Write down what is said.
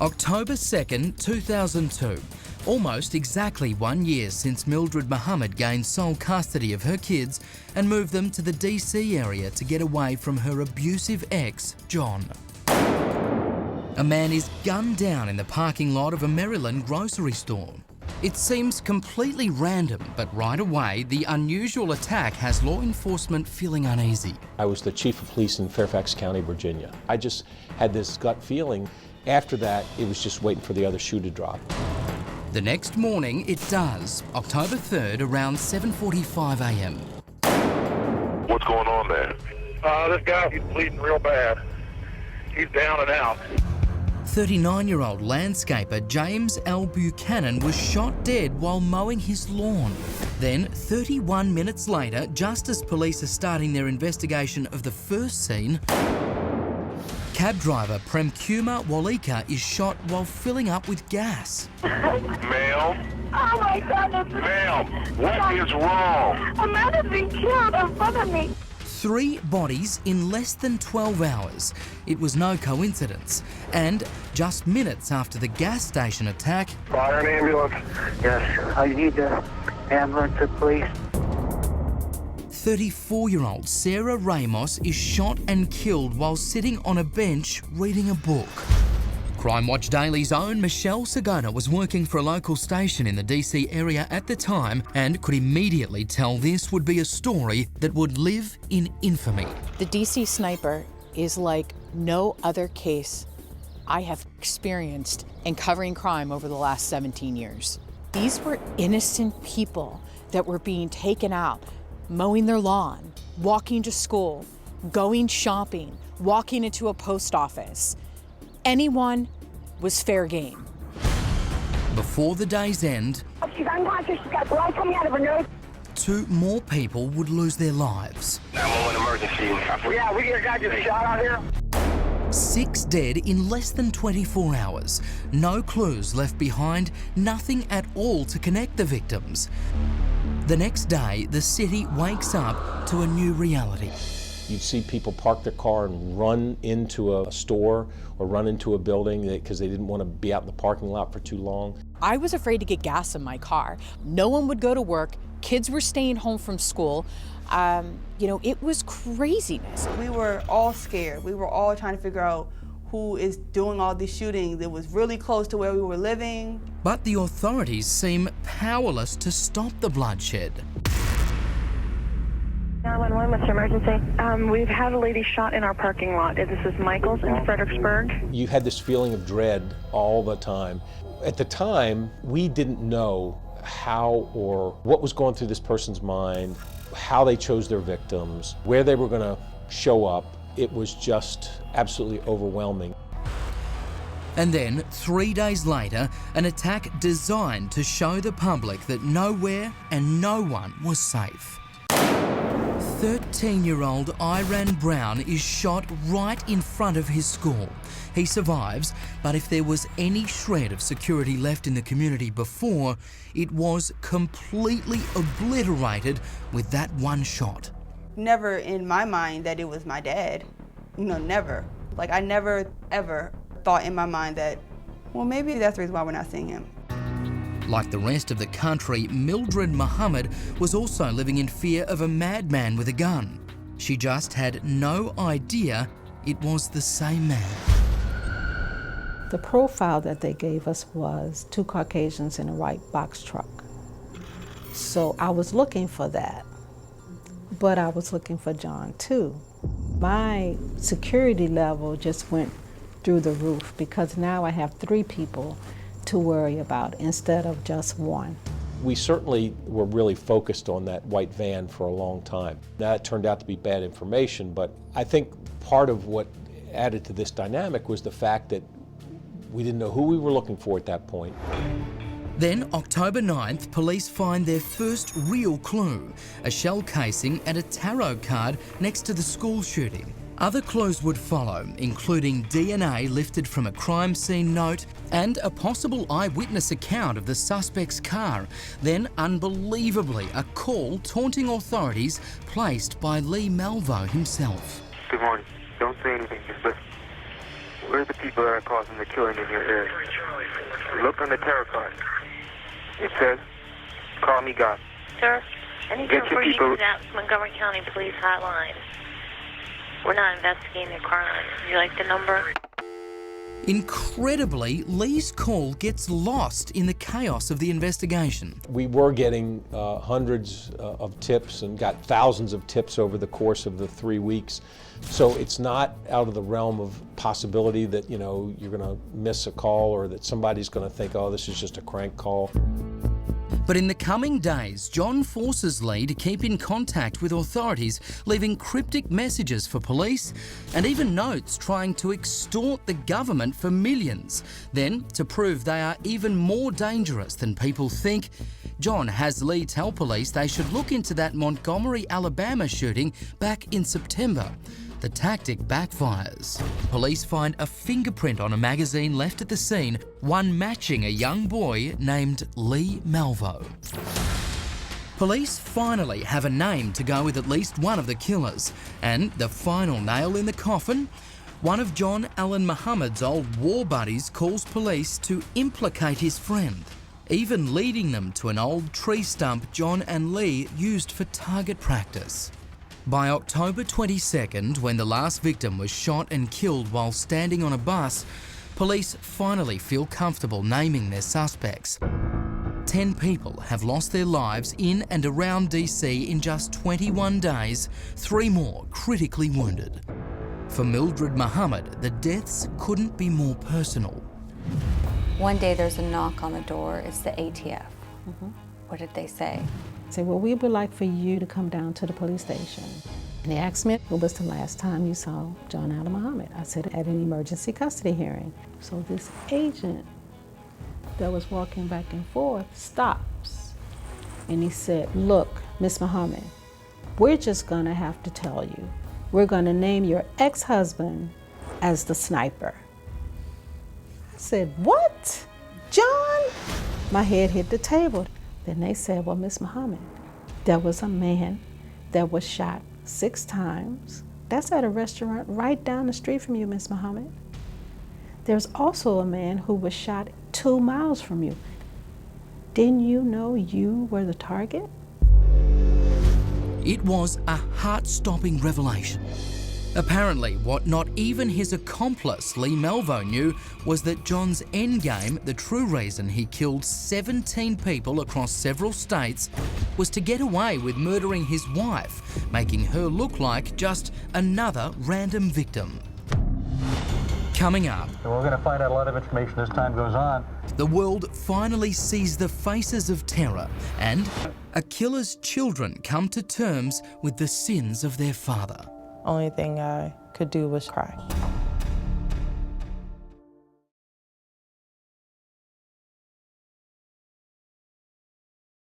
October 2nd, 2002. Almost exactly 1 year since Mildred Muhammad gained sole custody of her kids and moved them to the DC area to get away from her abusive ex, John. A man is gunned down in the parking lot of a Maryland grocery store. It seems completely random, but right away, the unusual attack has law enforcement feeling uneasy. I was the chief of police in Fairfax County, Virginia. I just had this gut feeling. After that, it was just waiting for the other shoe to drop. The next morning, it does. October 3rd, around 7:45 a.m. What's going on there? This guy, he's bleeding real bad. He's down and out. 39-year-old landscaper James L. Buchanan was shot dead while mowing his lawn. Then, 31 minutes later, just as police are starting their investigation of the first scene, cab driver Prem Kumar Walika is shot while filling up with gas. Ma'am? Oh my goodness. Ma'am, what is wrong? A man has been killed in front of me. 3 bodies in less than 12 hours. It was no coincidence. And just minutes after the gas station attack, Fire an ambulance. Yes, I need the ambulance, please. 34-year-old Sarah Ramos is shot and killed while sitting on a bench reading a book. Crime Watch Daily's own Michelle Sagona was working for a local station in the DC area at the time and could immediately tell this would be a story that would live in infamy. The DC sniper is like no other case I have experienced in covering crime over the last 17 years. These were innocent people that were being taken out, mowing their lawn, walking to school, going shopping, walking into a post office. Anyone was fair game. Before the day's end, She's unconscious. She's got blood coming out of her nose. 2 more people would lose their lives. 911 emergency. Yeah, we get a guy just shot out here. 6 dead in less than 24 hours. No clues left behind, nothing at all to connect the victims. The next day, the city wakes up to a new reality. You'd see people park their car and run into a store or run into a building because they didn't want to be out in the parking lot for too long. I was afraid to get gas in my car. No one would go to work. Kids were staying home from school. It was craziness. We were all scared. We were all trying to figure out who is doing all these shootings. It was really close to where we were living. But the authorities seem powerless to stop the bloodshed. 911, what's your emergency? We've had a lady shot in our parking lot. This is Michael's in Fredericksburg. You had this feeling of dread all the time. At the time, we didn't know how or what was going through this person's mind, how they chose their victims, where they were going to show up. It was just absolutely overwhelming. And then, 3 days later, an attack designed to show the public that nowhere and no one was safe. 13-year-old Iran Brown is shot right in front of his school. He survives, but if there was any shred of security left in the community before, it was completely obliterated with that one shot. Never in my mind that it was my dad. Never. Like, I never, ever thought in my mind that, well, maybe that's the reason why we're not seeing him. Like the rest of the country, Mildred Muhammad was also living in fear of a madman with a gun. She just had no idea it was the same man. The profile that they gave us was 2 Caucasians in a white box truck. So I was looking for that, but I was looking for John too. My security level just went through the roof because now I have 3 people to worry about instead of just 1. We certainly were really focused on that white van for a long time. That turned out to be bad information, but I think part of what added to this dynamic was the fact that we didn't know who we were looking for at that point. Then, October 9th, police find their first real clue, a shell casing and a tarot card next to the school shooting. Other clues would follow, including DNA lifted from a crime scene note and a possible eyewitness account of the suspect's car. Then, unbelievably, a call taunting authorities placed by Lee Malvo himself. Good morning. Don't say anything. Just listen. Where are the people that are causing the killing in your area? Look on the terror card. It says, call me God. Sir, I need to refer you to that Montgomery County Police Hotline. We're not investigating a crime. Would you like the number? Incredibly, Lee's call gets lost in the chaos of the investigation. We were getting hundreds of tips and got thousands of tips over the course of the 3 weeks. So it's not out of the realm of possibility that, you know, you're going to miss a call or that somebody's going to think, oh, this is just a crank call. But in the coming days, John forces Lee to keep in contact with authorities, leaving cryptic messages for police and even notes trying to extort the government for millions. Then, to prove they are even more dangerous than people think, John has Lee tell police they should look into that Montgomery, Alabama shooting back in September. The tactic backfires. Police find a fingerprint on a magazine left at the scene, one matching a young boy named Lee Malvo. Police finally have a name to go with at least one of the killers, and the final nail in the coffin? One of John Allen Muhammad's old war buddies calls police to implicate his friend, even leading them to an old tree stump John and Lee used for target practice. By October 22nd, when the last victim was shot and killed while standing on a bus, police finally feel comfortable naming their suspects. 10 people have lost their lives in and around DC in just 21 days, 3 more critically wounded. For Mildred Muhammad, the deaths couldn't be more personal. One day there's a knock on the door. It's the ATF. What did they say? Say, well, we would like for you to come down to the police station. And they asked me, when was the last time you saw John Allen Muhammad? I said, at an emergency custody hearing. So this agent that was walking back and forth stops. And he said, look, Miss Muhammad, we're just gonna have to tell you. We're gonna name your ex-husband as the sniper. I said, what? John? My head hit the table. Then they said, well, Miss Muhammad, there was a man that was shot 6 times. That's at a restaurant right down the street from you, Miss Muhammad. There's also a man who was shot 2 miles from you. Didn't you know you were the target? It was a heart-stopping revelation. Apparently, what not even his accomplice, Lee Malvo, knew was that John's endgame, the true reason he killed 17 people across several states, was to get away with murdering his wife, making her look like just another random victim. Coming up, so we're going to find out a lot of information as time goes on. The world finally sees the faces of terror, and a killer's children come to terms with the sins of their father. Only thing I could do was cry.